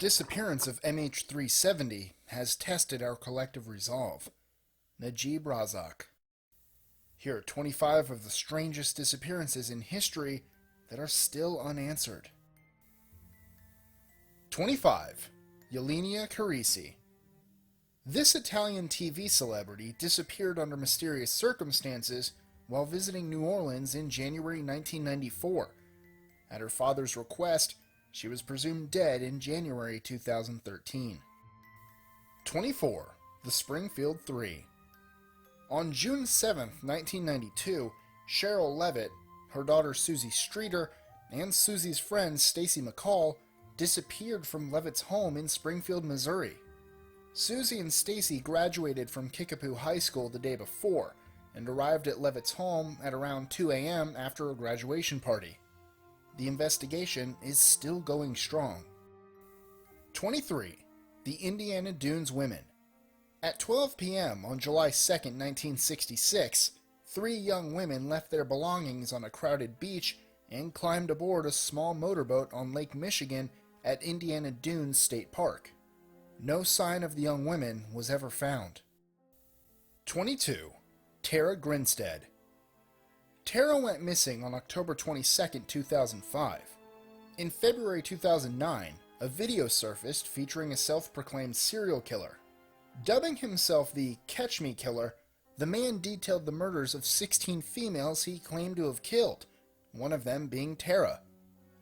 disappearance of MH370 has tested our collective resolve. Najib Razak. Here are 25 of the strangest disappearances in history that are still unanswered. 25. Ylenia Carrisi. This Italian TV celebrity disappeared under mysterious circumstances while visiting New Orleans in January 1994. At her father's request, she was presumed dead in January 2013. 24. The Springfield Three. On June 7, 1992, Cheryl Levitt, her daughter Susie Streeter, and Susie's friend Stacy McCall disappeared from Levitt's home in Springfield, Missouri. Susie and Stacy graduated from Kickapoo High School the day before and arrived at Levitt's home at around 2 a.m. after a graduation party. The investigation is still going strong. 23. The Indiana Dunes Women. At 12 p.m. on July 2, 1966, 3 young women left their belongings on a crowded beach and climbed aboard a small motorboat on Lake Michigan at Indiana Dunes State Park. No sign of the young women was ever found. 22. Tara Grinstead. Tara went missing on October 22, 2005. In February 2009, a video surfaced featuring a self-proclaimed serial killer. Dubbing himself the Catch Me Killer, the man detailed the murders of 16 females he claimed to have killed, one of them being Tara.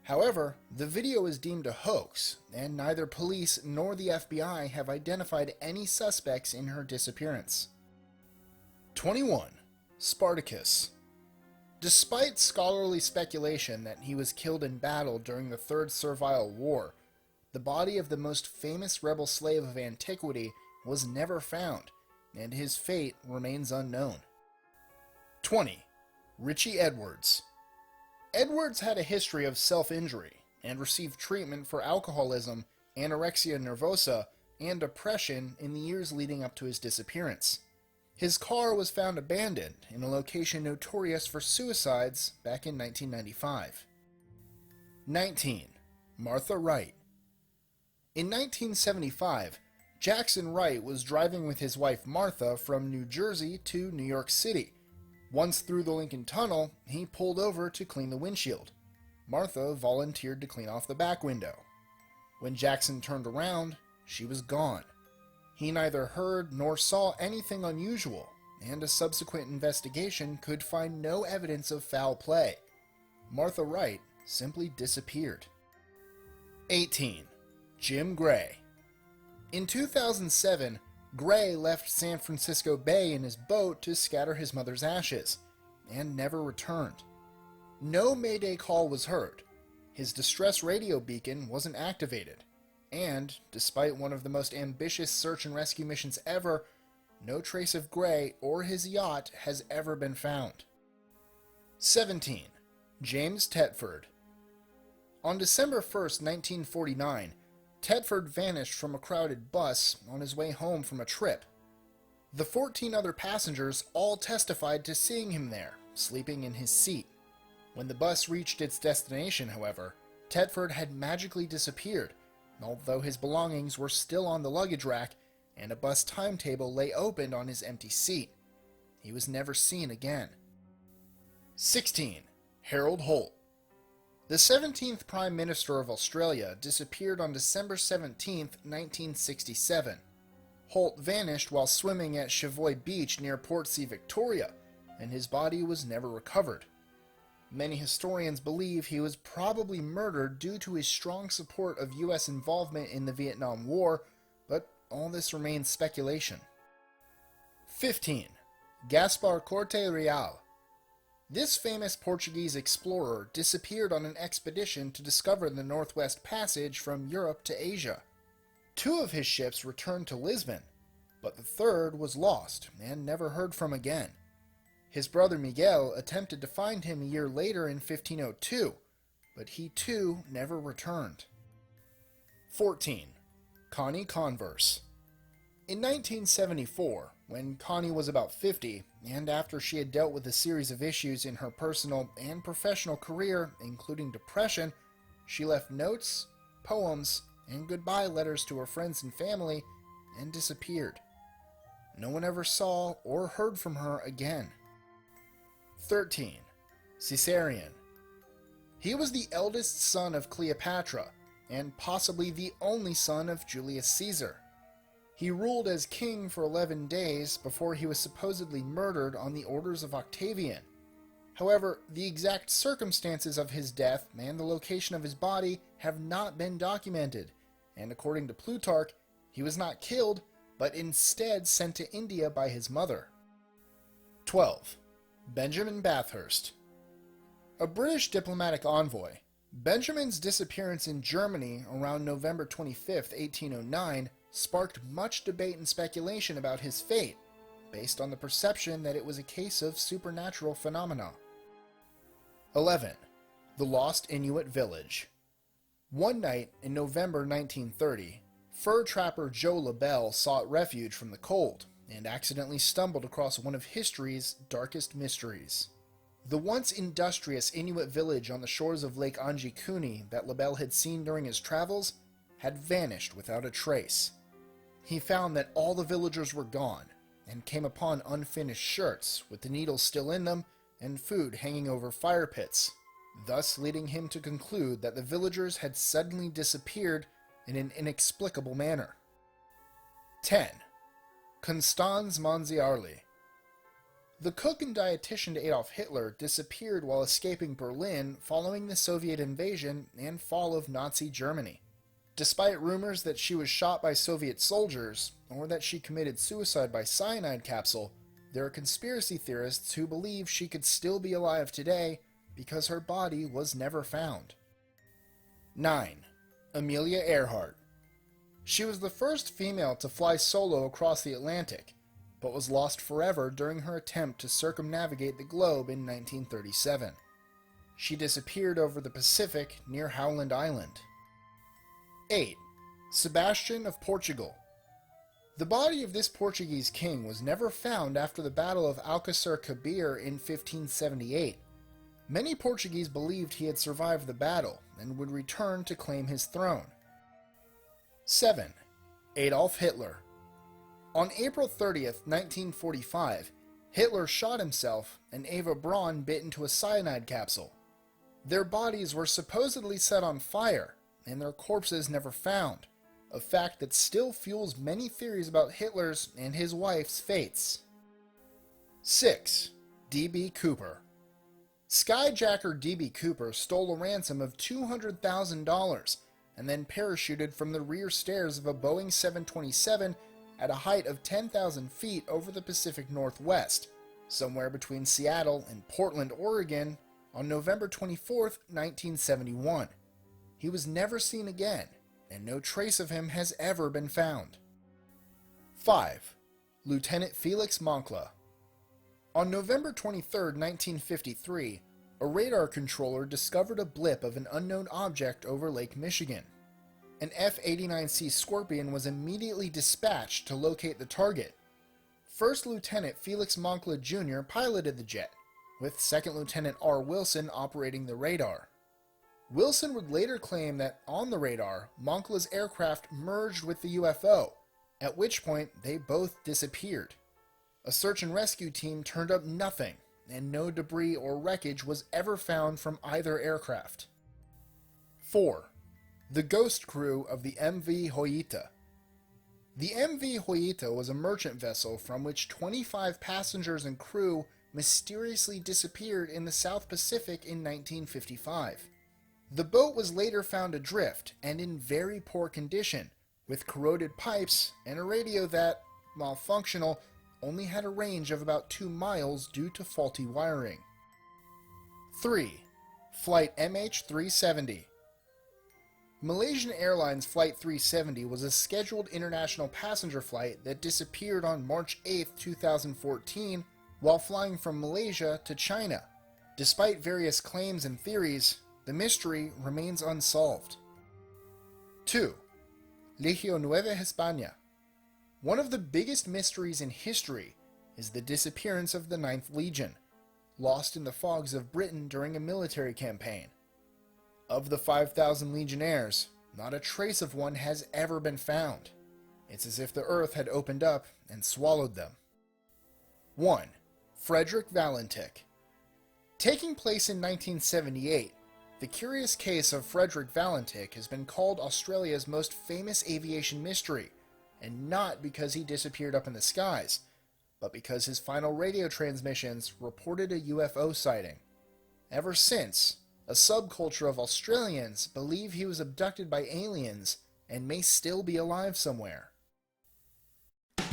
However, the video is deemed a hoax, and neither police nor the FBI have identified any suspects in her disappearance. 21. Spartacus. Despite scholarly speculation that he was killed in battle during the Third Servile War, the body of the most famous rebel slave of antiquity was never found, and his fate remains unknown. 20. Richie Edwards. Edwards had a history of self-injury and received treatment for alcoholism, anorexia nervosa, and depression in the years leading up to his disappearance. His car was found abandoned in a location notorious for suicides back in 1995. 19. Martha Wright. In 1975, Jackson Wright was driving with his wife Martha from New Jersey to New York City. Once through the Lincoln Tunnel, he pulled over to clean the windshield. Martha volunteered to clean off the back window. When Jackson turned around, she was gone. He neither heard nor saw anything unusual, and a subsequent investigation could find no evidence of foul play. Martha Wright simply disappeared. 18. Jim Gray. In 2007, Gray left San Francisco Bay in his boat to scatter his mother's ashes, and never returned. No Mayday call was heard. His distress radio beacon wasn't activated. And, despite one of the most ambitious search and rescue missions ever, no trace of Gray or his yacht has ever been found. 17. James Tetford. On December 1, 1949, Tetford vanished from a crowded bus on his way home from a trip. The 14 other passengers all testified to seeing him there, sleeping in his seat. When the bus reached its destination, however, Tetford had magically disappeared, although his belongings were still on the luggage rack and a bus timetable lay open on his empty seat. He was never seen again. 16. Harold Holt. The 17th Prime Minister of Australia disappeared on December 17, 1967. Holt vanished while swimming at Chevoy Beach near Portsea, Victoria, and his body was never recovered. Many historians believe he was probably murdered due to his strong support of U.S. involvement in the Vietnam War, but all this remains speculation. 15. Gaspar Corte Real. This famous Portuguese explorer disappeared on an expedition to discover the Northwest Passage from Europe to Asia. 2 of his ships returned to Lisbon, but the third was lost and never heard from again. His brother Miguel attempted to find him a year later in 1502, but he too never returned. 14. Connie Converse. In 1974, when Connie was about 50, and after she had dealt with a series of issues in her personal and professional career, including depression, she left notes, poems, and goodbye letters to her friends and family, and disappeared. No one ever saw or heard from her again. 13. Caesarion. He was the eldest son of Cleopatra, and possibly the only son of Julius Caesar. He ruled as king for 11 days before he was supposedly murdered on the orders of Octavian. However, the exact circumstances of his death and the location of his body have not been documented, and according to Plutarch, he was not killed, but instead sent to India by his mother. 12. Benjamin Bathurst. A British diplomatic envoy, Benjamin's disappearance in Germany around November 25, 1809, sparked much debate and speculation about his fate, based on the perception that it was a case of supernatural phenomena. 11. The Lost Inuit Village. One night in November 1930, fur trapper Joe LaBelle sought refuge from the cold and accidentally stumbled across one of history's darkest mysteries. The once industrious Inuit village on the shores of Lake Anjikuni that LaBelle had seen during his travels had vanished without a trace. He found that all the villagers were gone and came upon unfinished shirts with the needles still in them and food hanging over fire pits, thus leading him to conclude that the villagers had suddenly disappeared in an inexplicable manner. 10. Constanze Manziarli. The cook and dietitian to Adolf Hitler disappeared while escaping Berlin following the Soviet invasion and fall of Nazi Germany. Despite rumors that she was shot by Soviet soldiers, or that she committed suicide by cyanide capsule, there are conspiracy theorists who believe she could still be alive today because her body was never found. 9. Amelia Earhart. She was the first female to fly solo across the Atlantic, but was lost forever during her attempt to circumnavigate the globe in 1937. She disappeared over the Pacific near Howland Island. 8. Sebastian of Portugal. The body of this Portuguese king was never found after the Battle of Alcácer Quibir in 1578. Many Portuguese believed he had survived the battle and would return to claim his throne. 7. Adolf Hitler. On April 30th, 1945, Hitler shot himself and Eva Braun bit into a cyanide capsule. Their bodies were supposedly set on fire, and their corpses never found, a fact that still fuels many theories about Hitler's and his wife's fates. 6. D.B. Cooper. Skyjacker D.B. Cooper stole a ransom of $200,000 and then parachuted from the rear stairs of a Boeing 727 at a height of 10,000 feet over the Pacific Northwest, somewhere between Seattle and Portland, Oregon, on November 24, 1971. He was never seen again, and no trace of him has ever been found. 5. Lieutenant Felix Moncla. On November 23, 1953, a radar controller discovered a blip of an unknown object over Lake Michigan. An F-89C Scorpion was immediately dispatched to locate the target. First Lieutenant Felix Moncla Jr. piloted the jet, with Second Lieutenant R. Wilson operating the radar. Wilson would later claim that on the radar, Moncla's aircraft merged with the UFO, at which point they both disappeared. A search and rescue team turned up nothing, and no debris or wreckage was ever found from either aircraft. 4. The ghost crew of the MV Hoyita. The MV Hoyita was a merchant vessel from which 25 passengers and crew mysteriously disappeared in the South Pacific in 1955. The boat was later found adrift and in very poor condition, with corroded pipes and a radio that, while functional, only had a range of about 2 miles due to faulty wiring. 3. Flight MH370. Malaysian Airlines Flight 370 was a scheduled international passenger flight that disappeared on March 8, 2014, while flying from Malaysia to China. Despite various claims and theories, the mystery remains unsolved. 2. Legión Nueva España. One of the biggest mysteries in history is the disappearance of the 9th Legion, lost in the fogs of Britain during a military campaign. Of the 5,000 legionnaires, not a trace of one has ever been found. It's as if the earth had opened up and swallowed them. 1. Frederick Valentik. Taking place in 1978, the curious case of Frederick Valentik has been called Australia's most famous aviation mystery, and not because he disappeared up in the skies, but because his final radio transmissions reported a UFO sighting. Ever since, a subculture of Australians believe he was abducted by aliens and may still be alive somewhere.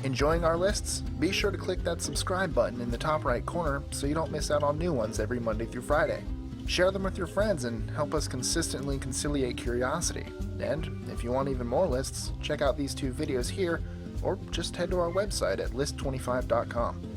Enjoying our lists? Be sure to click that subscribe button in the top right corner so you don't miss out on new ones every Monday through Friday. Share them with your friends and help us consistently conciliate curiosity. And if you want even more lists, check out these 2 videos here, or just head to our website at list25.com.